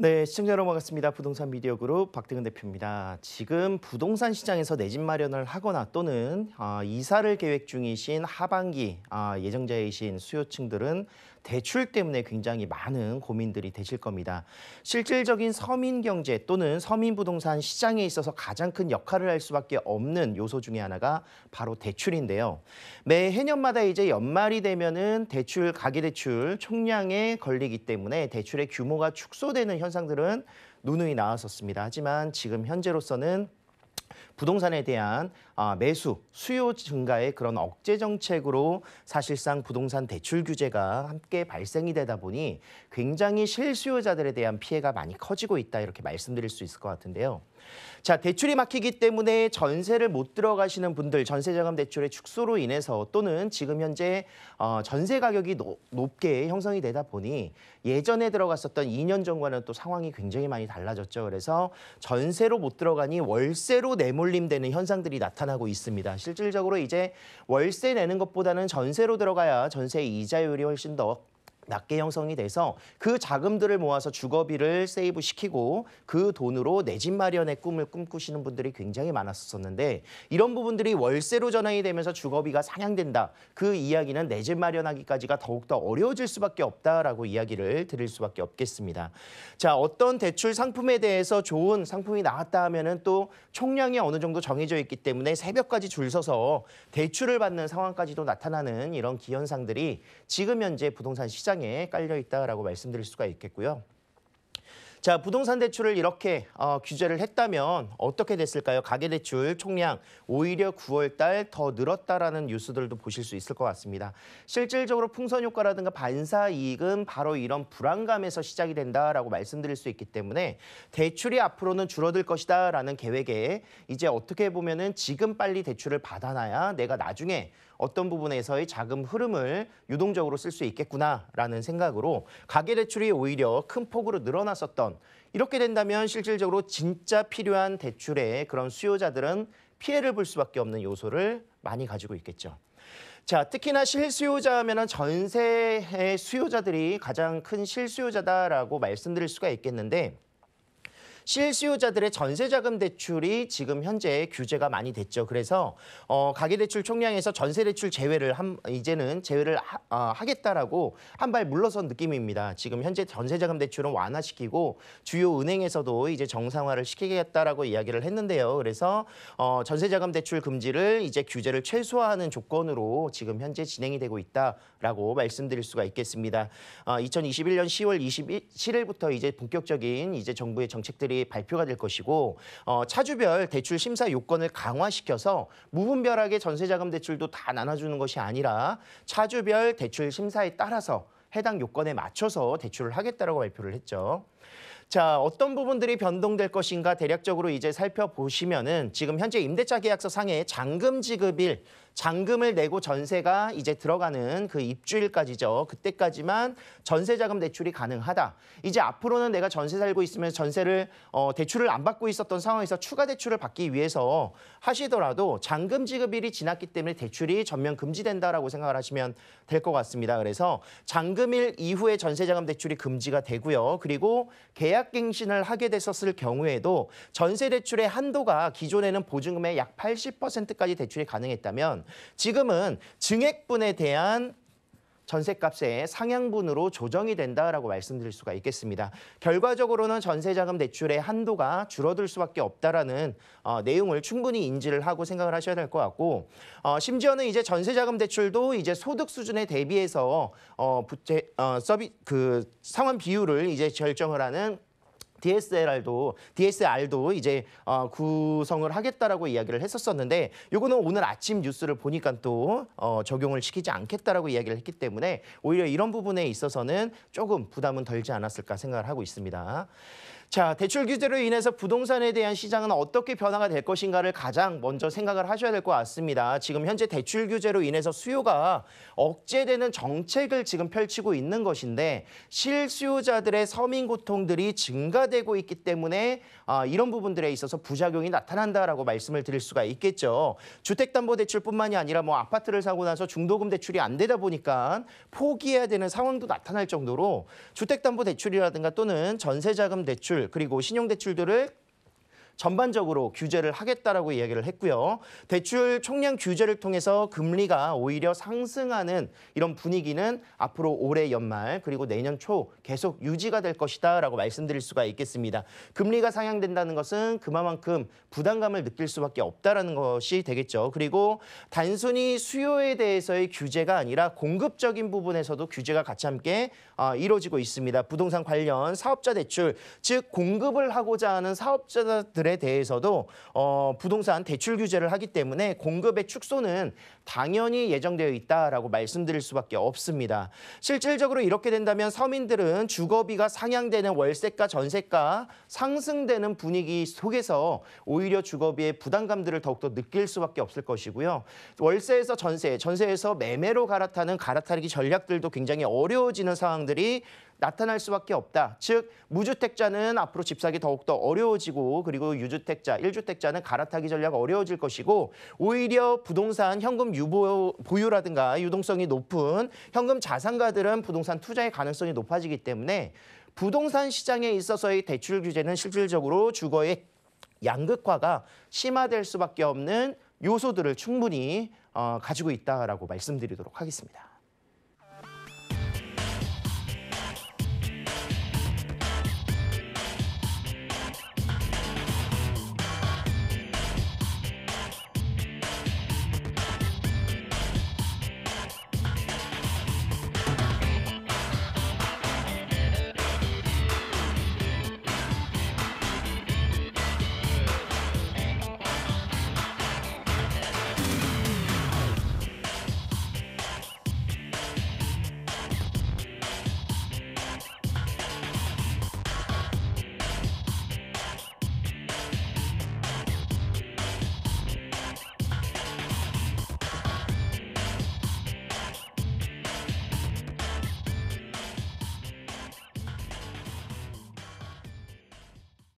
네, 시청자 여러분 반갑습니다. 부동산 미디어 그룹 박대근 대표입니다. 지금 부동산 시장에서 내 집 마련을 하거나 또는 이사를 계획 중이신 하반기 예정자이신 수요층들은 대출 때문에 굉장히 많은 고민들이 되실 겁니다. 실질적인 서민 경제 또는 서민 부동산 시장에 있어서 가장 큰 역할을 할 수밖에 없는 요소 중에 하나가 바로 대출인데요. 매 해년마다 이제 연말이 되면은 대출, 가계대출 총량에 걸리기 때문에 대출의 규모가 축소되는 현상들은 누누이 나왔었습니다. 하지만 지금 현재로서는 부동산에 대한 매수, 수요 증가의 그런 억제 정책으로 사실상 부동산 대출 규제가 함께 발생이 되다 보니 굉장히 실수요자들에 대한 피해가 많이 커지고 있다 이렇게 말씀드릴 수 있을 것 같은데요. 자, 대출이 막히기 때문에 전세를 못 들어가시는 분들, 전세자금 대출의 축소로 인해서 또는 지금 현재 전세 가격이 높게 형성이 되다 보니 예전에 들어갔었던 2년 전과는 또 상황이 굉장히 많이 달라졌죠. 그래서 전세로 못 들어가니 월세로 내몰림되는 현상들이 나타나고 있습니다. 실질적으로 이제 월세 내는 것보다는 전세로 들어가야 전세 이자율이 훨씬 더 낮게 형성이 돼서 그 자금들을 모아서 주거비를 세이브시키고 그 돈으로 내 집 마련의 꿈을 꿈꾸시는 분들이 굉장히 많았었는데 이런 부분들이 월세로 전환이 되면서 주거비가 상향된다. 그 이야기는 내 집 마련하기까지가 더욱더 어려워질 수밖에 없다라고 이야기를 드릴 수밖에 없겠습니다. 자, 어떤 대출 상품에 대해서 좋은 상품이 나왔다 하면은 또 총량이 어느 정도 정해져 있기 때문에 새벽까지 줄 서서 대출을 받는 상황까지도 나타나는 이런 기현상들이 지금 현재 부동산 시장 에 깔려 있다라고 말씀드릴 수가 있겠고요. 자, 부동산 대출을 이렇게 규제를 했다면 어떻게 됐을까요? 가계대출 총량 오히려 9월 달 더 늘었다라는 뉴스들도 보실 수 있을 것 같습니다. 실질적으로 풍선 효과라든가 반사 이익은 바로 이런 불안감에서 시작이 된다라고 말씀드릴 수 있기 때문에 대출이 앞으로는 줄어들 것이다라는 계획에 이제 어떻게 보면은 지금 빨리 대출을 받아놔야 내가 나중에 어떤 부분에서의 자금 흐름을 유동적으로 쓸 수 있겠구나라는 생각으로 가계대출이 오히려 큰 폭으로 늘어났었던 이렇게 된다면 실질적으로 진짜 필요한 대출의 그런 수요자들은 피해를 볼 수밖에 없는 요소를 많이 가지고 있겠죠. 자, 특히나 실수요자 하면은 전세의 수요자들이 가장 큰 실수요자다라고 말씀드릴 수가 있겠는데 실수요자들의 전세자금 대출이 지금 현재 규제가 많이 됐죠. 그래서 가계대출 총량에서 전세대출 제외를 이제는 제외를 하겠다라고 한 발 물러선 느낌입니다. 지금 현재 전세자금 대출은 완화시키고 주요 은행에서도 이제 정상화를 시키겠다라고 이야기를 했는데요. 그래서 전세자금 대출 금지를 이제 규제를 최소화하는 조건으로 지금 현재 진행이 되고 있다라고 말씀드릴 수가 있겠습니다. 2021년 10월 27일부터 이제 본격적인 이제 정부의 정책들이 발표가 될 것이고 차주별 대출 심사 요건을 강화시켜서 무분별하게 전세자금 대출도 다 나눠주는 것이 아니라 차주별 대출 심사에 따라서 해당 요건에 맞춰서 대출을 하겠다라고 발표를 했죠. 자, 어떤 부분들이 변동될 것인가 대략적으로 이제 살펴보시면은 지금 현재 임대차 계약서 상에 잔금 지급일, 잔금을 내고 전세가 이제 들어가는 그 입주일까지죠. 그때까지만 전세자금 대출이 가능하다. 이제 앞으로는 내가 전세 살고 있으면 전세를 대출을 안 받고 있었던 상황에서 추가 대출을 받기 위해서 하시더라도 잔금 지급일이 지났기 때문에 대출이 전면 금지된다라고 생각을 하시면 될 것 같습니다. 그래서 잔금일 이후에 전세자금 대출이 금지가 되고요. 그리고 계약갱신을 하게 됐었을 경우에도 전세 대출의 한도가 기존에는 보증금의 약 80%까지 대출이 가능했다면 지금은 증액분에 대한 전세값의 상향분으로 조정이 된다라고 말씀드릴 수가 있겠습니다. 결과적으로는 전세자금 대출의 한도가 줄어들 수밖에 없다라는 내용을 충분히 인지를 하고 생각을 하셔야 될 것 같고 심지어는 이제 전세자금 대출도 이제 소득 수준에 대비해서 상환 비율을 이제 결정을 하는 DSR도 이제 구성을 하겠다라고 이야기를 했었었는데 요거는 오늘 아침 뉴스를 보니까 또 적용을 시키지 않겠다라고 이야기를 했기 때문에 오히려 이런 부분에 있어서는 조금 부담은 덜지 않았을까 생각을 하고 있습니다. 자, 대출 규제로 인해서 부동산에 대한 시장은 어떻게 변화가 될 것인가를 가장 먼저 생각을 하셔야 될 것 같습니다. 지금 현재 대출 규제로 인해서 수요가 억제되는 정책을 지금 펼치고 있는 것인데 실수요자들의 서민 고통들이 증가되고 있기 때문에 이런 부분들에 있어서 부작용이 나타난다라고 말씀을 드릴 수가 있겠죠. 주택담보대출뿐만이 아니라 뭐 아파트를 사고 나서 중도금 대출이 안 되다 보니까 포기해야 되는 상황도 나타날 정도로 주택담보대출이라든가 또는 전세자금 대출 그리고 신용대출들을 전반적으로 규제를 하겠다라고 이야기를 했고요. 대출 총량 규제를 통해서 금리가 오히려 상승하는 이런 분위기는 앞으로 올해 연말 그리고 내년 초 계속 유지가 될 것이다라고 말씀드릴 수가 있겠습니다. 금리가 상향된다는 것은 그만큼 부담감을 느낄 수밖에 없다라는 것이 되겠죠. 그리고 단순히 수요에 대해서의 규제가 아니라 공급적인 부분에서도 규제가 같이 함께 이루어지고 있습니다. 부동산 관련 사업자 대출, 즉 공급을 하고자 하는 사업자들의 대해서도 부동산 대출 규제를 하기 때문에 공급의 축소는 당연히 예정되어 있다라고 말씀드릴 수밖에 없습니다. 실질적으로 이렇게 된다면 서민들은 주거비가 상향되는 월세가, 전세가 상승되는 분위기 속에서 오히려 주거비의 부담감들을 더욱더 느낄 수밖에 없을 것이고요. 월세에서 전세, 전세에서 매매로 갈아타기 전략들도 굉장히 어려워지는 상황들이 나타날 수밖에 없다. 즉 무주택자는 앞으로 집 사기 더욱더 어려워지고 그리고 유주택자, 1주택자는 갈아타기 전략 어려워질 것이고 오히려 부동산 현금 보유라든가 유동성이 높은 현금 자산가들은 부동산 투자의 가능성이 높아지기 때문에 부동산 시장에 있어서의 대출 규제는 실질적으로 주거의 양극화가 심화될 수밖에 없는 요소들을 충분히 가지고 있다라고 말씀드리도록 하겠습니다.